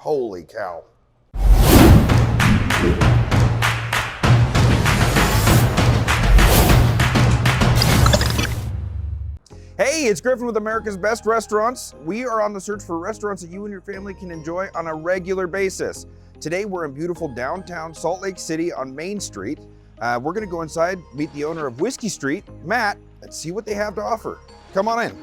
Holy cow. Hey, it's Griffin with America's Best Restaurants. We are on the search for restaurants that you and your family can enjoy on a regular basis. Today, we're in beautiful downtown Salt Lake City on Main Street. We're gonna go inside, meet the owner of Whiskey Street, Matt, and see what they have to offer. Come on in.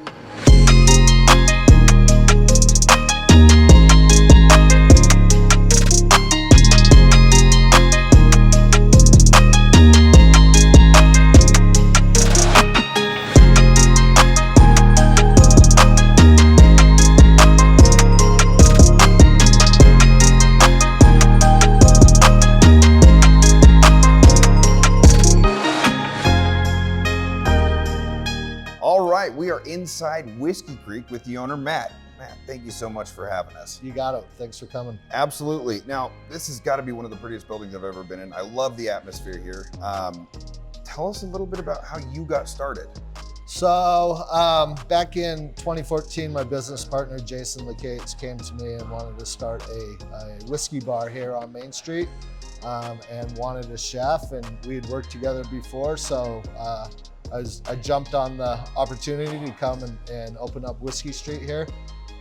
We are inside Whiskey Creek with the owner, Matt. Matt, thank you so much for having us. You got it. Thanks for coming. Absolutely. Now, this has got to be one of the prettiest buildings I've ever been in. I love the atmosphere here. Tell us a little bit about how you got started. So back in 2014, my business partner, Jason Lecates, came to me and wanted to start a whiskey bar here on Main Street and wanted a chef, and we had worked together before. So I jumped on the opportunity to come and open up Whiskey Street here.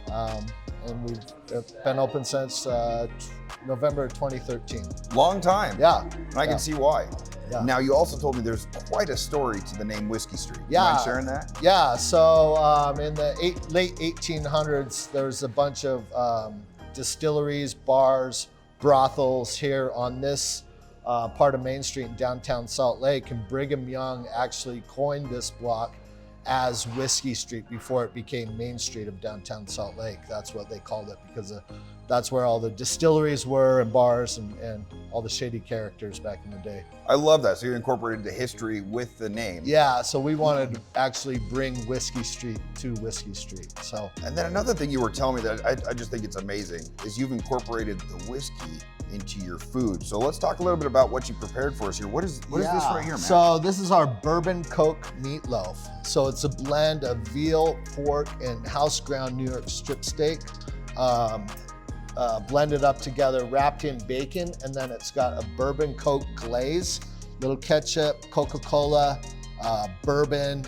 And we've been open since November 2013. Long time. Yeah. And I can see why. Yeah. Now, you also told me there's quite a story to the name Whiskey Street. Yeah. You mind sharing that? Yeah, so in the late 1800s, there was a bunch of distilleries, bars, brothels here on this part of Main Street in downtown Salt Lake, and Brigham Young actually coined this block as Whiskey Street before it became Main Street of downtown Salt Lake. That's what they called it, because that's where all the distilleries were and bars and all the shady characters back in the day. I love that. So you incorporated the history with the name. Yeah, so we wanted to actually bring Whiskey Street to Whiskey Street. So. And then another thing you were telling me that I just think it's amazing is you've incorporated the whiskey into your food. So let's talk a little bit about what you prepared for us here. What is this right here, man? So this is our Bourbon Coke meatloaf. So it's a blend of veal, pork, and house ground New York strip steak, blended up together, wrapped in bacon, and then it's got a Bourbon Coke glaze, little ketchup, Coca-Cola, bourbon,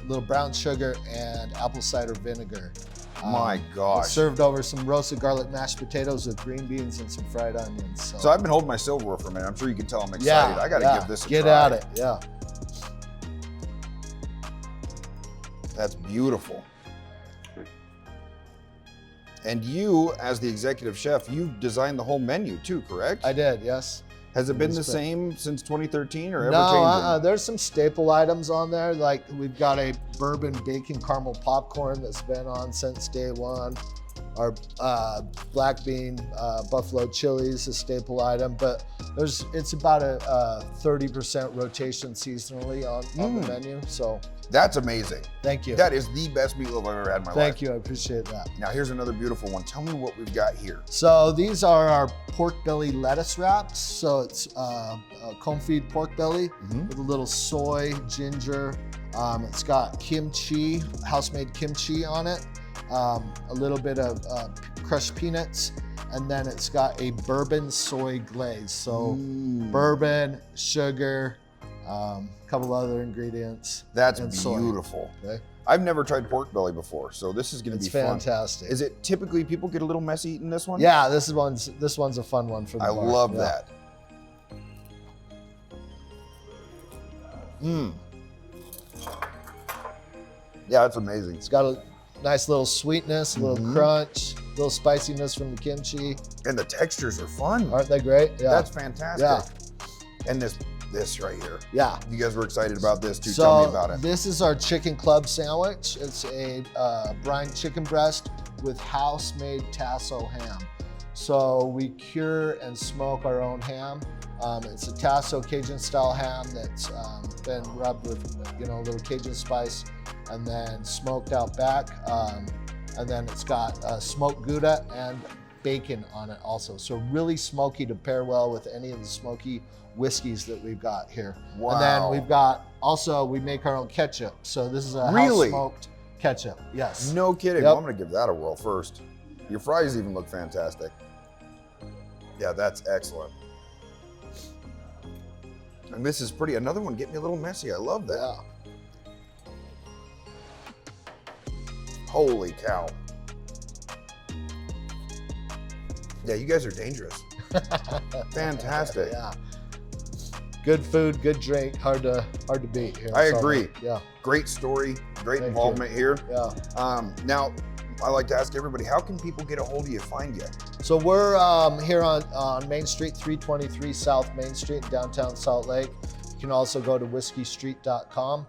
little brown sugar, and apple cider vinegar. My gosh. It's served over some roasted garlic mashed potatoes with green beans and some fried onions. So I've been holding my silverware for a minute. I'm sure you can tell I'm excited. I got to give this a try. Get at it, yeah. That's beautiful. And you, as the executive chef, you've designed the whole menu too, correct? I did, yes. Has it been the same since 2013 or ever No, changing? There's some staple items on there. Like we've got a bourbon bacon caramel popcorn that's been on since day one. Our black bean buffalo chili is a staple item, but it's about a 30% rotation seasonally on the menu. So that's amazing. Thank you. That is the best meatloaf I've ever had in my life. Thank you, I appreciate that. Now here's another beautiful one. Tell me what we've got here. So these are our pork belly lettuce wraps. So it's a confit pork belly with a little soy, ginger. It's got kimchi, house-made kimchi on it. A little bit of crushed peanuts, and then it's got a bourbon soy glaze. So bourbon, sugar, a couple other ingredients. That's and beautiful. Soy. Okay. I've never tried pork belly before, so this is going to be fun. It's fantastic. Is it typically people get a little messy eating this one? Yeah, this one's a fun one for the bar. I love that. Yeah, it's amazing. It's got a nice little sweetness, a little crunch, a little spiciness from the kimchi. And the textures are fun. Aren't they great? Yeah. That's fantastic. Yeah. And this right here. Yeah. You guys were excited about this too. So Tell me about it. This is our chicken club sandwich. It's a brine chicken breast with house-made Tasso ham. So we cure and smoke our own ham. It's a Tasso Cajun style ham that's been rubbed with a little Cajun spice and then smoked out back. And then it's got smoked Gouda and bacon on it also. So really smoky to pair well with any of the smoky whiskeys that we've got here. Wow. And then we've got, also we make our own ketchup. So this is a house smoked ketchup, yes. No kidding. Yep. Well, I'm gonna give that a whirl first. Your fries even look fantastic. Yeah, that's excellent. And this is pretty, another one getting me a little messy. I love that. Yeah. Holy cow. Yeah, you guys are dangerous. Fantastic. Yeah. Good food, good drink, hard to beat here. I agree. Yeah. Great story, great Thank involvement here. Yeah. Now, I like to ask everybody, how can people get a hold of you, find you? So we're here on Main Street, 323 South Main Street, downtown Salt Lake. You can also go to whiskeystreet.com.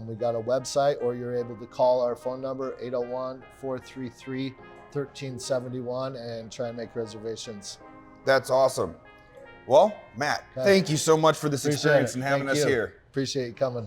We got a website, or you're able to call our phone number, 801-433-1371, and try and make reservations. That's awesome. Well, Matt, Okay. thank you so much for this Appreciate experience it. and having Thank us you. here. Appreciate you coming.